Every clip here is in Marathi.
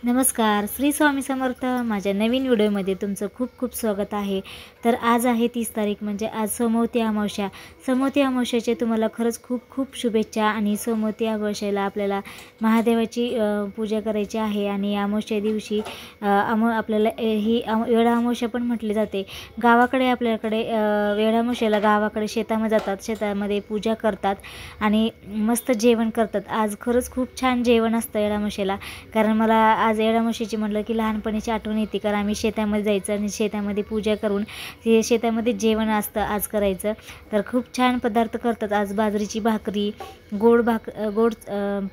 नमस्कार, श्री स्वामी समर्थ. माझ्या नवीन व्हिडिओमध्ये तुमचं खूप खूप स्वागत आहे. तर आज आहे 30 तारीख, म्हणजे आज सोमवती अमावस्या. सोमवती अमावस्याचे तुम्हाला खरंच खूप खूप शुभेच्छा. आणि सोमवती अमावस्येला आपल्याला महादेवाची पूजा करायची आहे. आणि अमावस्या दिवशी आपल्याला ही वेळा अमावस्या पण म्हटली जाते. गावाकडे आपल्याकडे वेळा अमावस्येला गावाकडे शेतामध्ये जातात, शेतामध्ये पूजा करतात आणि मस्त जेवण करतात. आज खरंच खूप छान जेवण असतं वेळा अमावस्येला. कारण मला आज येडा म्हशीची म्हटलं की लहानपणीची आठवण येते. कारण आम्ही शेतामध्ये जायचं आणि शेतामध्ये पूजा करून ते शेतामध्ये जेवण असतं आज करायचं. तर खूप छान पदार्थ करतात आज. बाजरीची भाकरी, गोड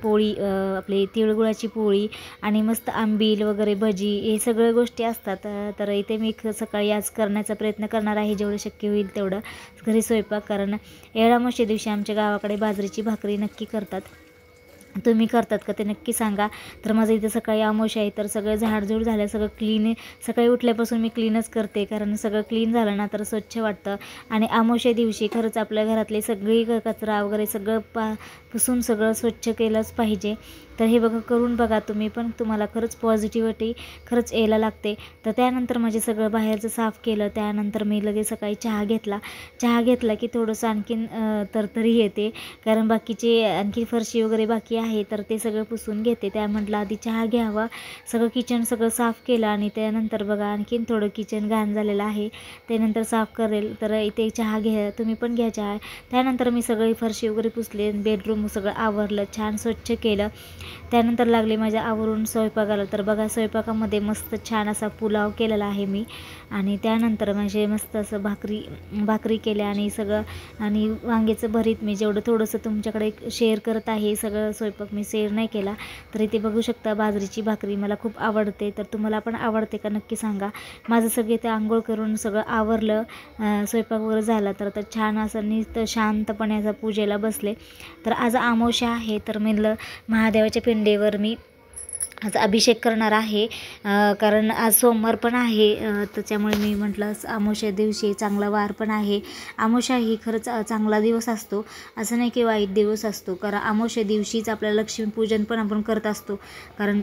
पोळी, आपली तिळगुळाची पोळी आणि मस्त आंबील वगैरे, भजी, हे सगळ्या गोष्टी असतात. तर इथे मी सकाळी आज करण्याचा प्रयत्न करणार आहे, जेवढं शक्य होईल तेवढं घरी स्वयंपाक. कारण येडा म्हशी दिवशी आमच्या गावाकडे बाजरीची भाकरी नक्की करतात. तुम्ही करतात का ते नक्की सांगा. तर माझं इथं सकाळी अमावस्या आहे, तर सगळं झाडझूड झालं, सगळं क्लीन आहे. सकाळी उठल्यापासून मी क्लीनच करते, कारण सगळं क्लीन झालं ना तर स्वच्छ वाटतं. आणि अमावस्या दिवशी खरंच आपल्या घरातले सगळी कचरा वगैरे सगळं पुसून सगळं स्वच्छ केलंच पाहिजे. तर हे करून बघा तुम्ही पण, तुम्हाला खरंच पॉझिटिव्हिटी खरंच यायला लागते. तर त्यानंतर माझे सगळं बाहेरचं साफ केलं. त्यानंतर मी लगेच सकाळी चहा घेतला की थोडंसं आणखीन तरतरी येते. कारण बाकीचे आणखी फरशी वगैरे बाकी आहे, तर ते सगळं पुसून घेते. त्या म्हटलं आधी चहा घ्यावा. सगळं किचन सगळं साफ केलं आणि त्यानंतर बघा आणखीन थोडं किचन घाण झालेलं आहे, त्यानंतर साफ करेल. तर इथे चहा घ्या, तुम्ही पण घ्या चहा. त्यानंतर मी सगळी फरशी वगैरे पुसले, बेडरूम सगळं आवरलं, छान स्वच्छ केलं. त्यानंतर लागले माझ्या आवरून स्वयंपाकाला. तर बघा स्वयंपाकामध्ये मस्त छान असा पुलाव केलेला आहे मी. आणि त्यानंतर म्हणजे मस्त असं भाकरी केल्या आणि सगळं, आणि वांग्याचं भरीत. मी जेवढं थोडंसं तुमच्याकडे शेअर करत आहे, सगळं स्वयंपाक मी शेअर नाही केला. तर इथे बघू शकता बाजरीची भाकरी मला खूप आवडते. तर तुम्हाला पण आवडते का नक्की सांगा. माझं सगळे ते आंघोळ करून सगळं आवरलं, स्वयंपाक वगैरे झाला. तर छान असं नुसतं शांतपणे असं पूजेला बसले. तर आज अमावस्या आहे, तर म्हणलं महादेवाच्या पिंडीवर मी आज अभिषेक करणार आहे. कारण आज सोमवार पण आहे, त्याच्यामुळे मी म्हटलं अमावस्या दिवशी चांगला वार पण आहे. अमावस्या ही खरंच चांगला दिवस असतो, असं नाही की वाईट दिवस असतो. कारण अमावस्या दिवशीच आपल्याला लक्ष्मीपूजन पण आपण करत असतो. कारण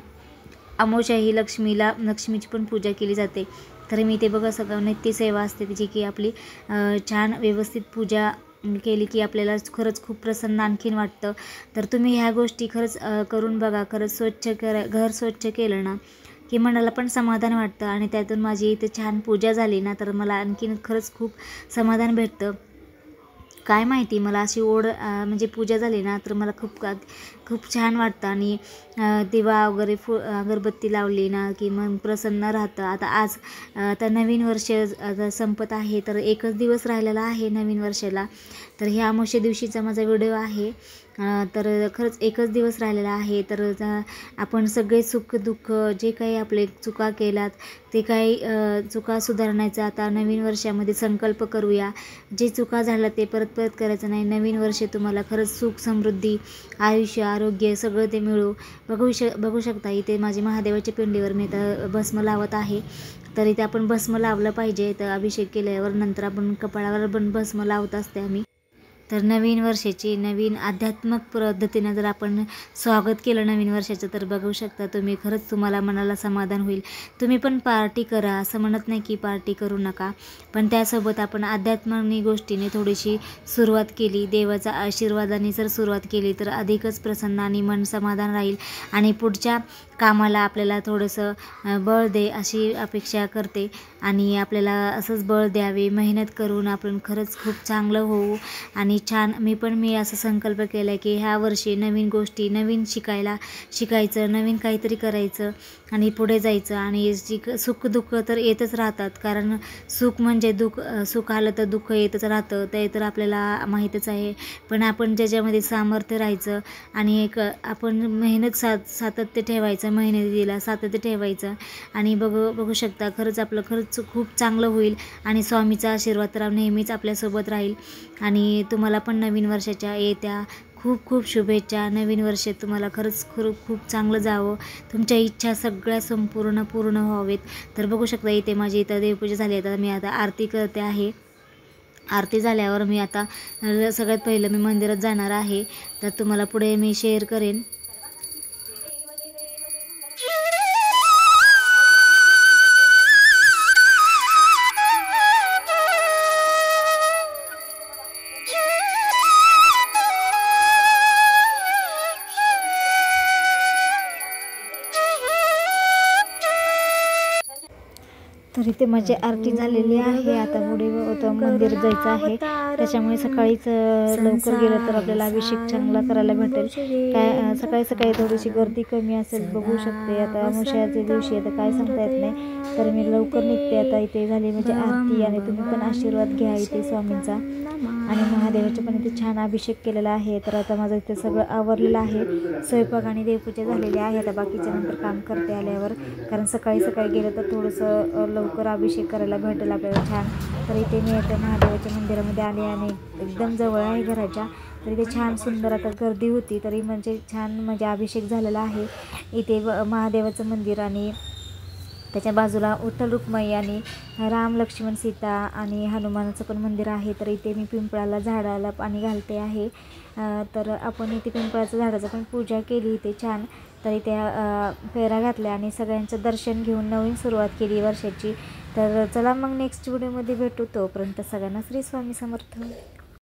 अमावस्या ही लक्ष्मीची पण पूजा केली जाते. तर मी ते बघा सगळं नित्यसेवा असते त्याची, की आपली छान व्यवस्थित पूजा केली की आपल्याला खरंच खूप प्रसन्न आणखीन वाटतं. तर तुम्ही ह्या गोष्टी खरंच करून बघा. खरंच घर स्वच्छ केलं ना की मनाला पण समाधान वाटतं. आणि त्यातून माझी इथे छान पूजा झाली ना, तर मला आणखीन खरंच खूप समाधान भेटतं. काय माहिती, मला अशी ओढ, म्हणजे पूजा झाली ना तर मला खूप छान वाटतं. आणि दिवा वगैरे अगरबत्ती लावली ना की मन प्रसन्न राहतं. आता नवीन वर्ष संपत आहे, तर एकच दिवस राहिलेला आहे नवीन वर्षाला. तर ह्या अमावस्या दिवशीचा माझा व्हिडिओ आहे. तर खरंच एकच दिवस राहिलेला आहे. तर आपण सगळे सुख दुःख जे काही आपले चुका केलात ते काही चुका सुधारण्याचा आता नवीन वर्षामध्ये संकल्प करूया. जे चुका झाल्या ते परत करायचं नाही. नवीन वर्ष तुम्हाला खरंच सुख समृद्धी, आयुष्य, आरोग्य सगळं ते मिळू. बघू शकता इथे माझी महादेवाच्या पिंडीवर मी आता भस्म लावत आहे. तर इथे आपण भस्म लावलं पाहिजे. तर अभिषेक केल्यावर नंतर आपण कपाळावर पण भस्म लावत असते आम्ही. तर नवीन वर्षाची नवीन आध्यात्मिक पद्धतीनं जर आपण स्वागत केलं नवीन वर्षाचं, तर बघू शकता तुम्ही, खरंच तुम्हाला मनाला समाधान होईल. तुम्ही पण पार्टी करा, असं म्हणत नाही की पार्टी करू नका, पण त्यासोबत आपण आध्यात्मिक गोष्टीने थोडीशी सुरुवात केली, देवाचा आशीर्वादाने जर सुरुवात केली तर अधिकच प्रसन्न आणि मन समाधान राहील. आणि पुढच्या कामाला आपल्याला थोडंसं बळ दे अशी अपेक्षा करते. आणि आपल्याला असंच बळ द्यावे, मेहनत करून आपण खरंच खूप चांगलं होऊ. आणि छान मी असं संकल्प केला आहे की ह्या वर्षी नवीन गोष्टी, नवीन शिकायचं, नवीन काहीतरी करायचं आणि पुढे जायचं. आणि सुख दुःख तर येतच राहतात, कारण सुख आलं तर दुःख येतच राहतं, ते तर आपल्याला माहीतच आहे. पण आपण ज्याच्यामध्ये सामर्थ्य राहायचं आणि आपण मेहनत सातत्य ठेवायचं, मेहनतीला सातत्य ठेवायचं. आणि बघू शकता खरंच आपलं खरंच खूप चांगलं होईल. आणि स्वामीचा आशीर्वाद तर नेहमीच आपल्यासोबत राहील. आणि तुम्हाला पण नवीन वर्षाच्या येत्या खूप खूप शुभेच्छा. नवीन वर्ष तुम्हाला खरंच खूप चांगलं जावं, तुमच्या इच्छा सगळ्या संपूर्ण पूर्ण व्हावेत. तर बघू शकता इथे माझी इथं देवपूजा झाली. आता मी आरती करते आहे. आरती झाल्यावर मी आता सगळ्यात पहिलं मी मंदिरात जाणार आहे. तर तुम्हाला पुढे मी शेअर करेन. तर इथे माझी आरती झालेली आहे. आता पुढे मंदिर जायचं आहे, त्याच्यामुळे सकाळीच लवकर गेलं तर आपल्याला अभिषेक चांगला करायला भेटेल. काय सकाळी सकाळी थोडीशी गर्दी कमी असेल, बघू शकते. आता अमावस्याच्या दिवशी आता काय सांगता येत नाही, तर मी लवकर निघते. आता इथे झाली म्हणजे आरती, आणि तुम्ही पण आशीर्वाद घ्या इथे स्वामींचा. आणि महादेवाचे पण इथे छान अभिषेक केलेला आहे. तर आता माझं इथे सगळं आवरलेलं आहे, स्वयंपाक आणि देवपूजा झालेली आहे. आता बाकीच्या नंतर काम करते आल्यावर, कारण सकाळी सकाळी गेलं तर थोडंसं लवकर अभिषेक करायला भेटेल आपल्याला छान. तर इथे मी आता महादेवाच्या मंदिरामध्ये आले, आणि एकदम जवळ आहे घराच्या. तर इथे छान सुंदर आता गर्दी होती, तरी म्हणजे छान म्हणजे अभिषेक झालेला आहे. इथे महादेवाचं मंदिर, आणि त्याच्या बाजूला विठ्ठल रुक्माई आणि राम लक्ष्मण सीता आणि हनुमानाचं पण मंदिर आहे. तर इथे मी पिंपळाला झाडाला पाणी घालते आहे. तर आपण इथे पिंपळाच्या झाडाचं पण पूजा केली इथे छान. तर इथे फेऱ्या घातल्या आणि सगळ्यांचं दर्शन घेऊन नवीन सुरुवात केली वर्षाची. तर चला मग नेक्स्ट व्हिडिओमध्ये भेटू, तोपर्यंत सगळ्यांना श्री स्वामी समर्थ.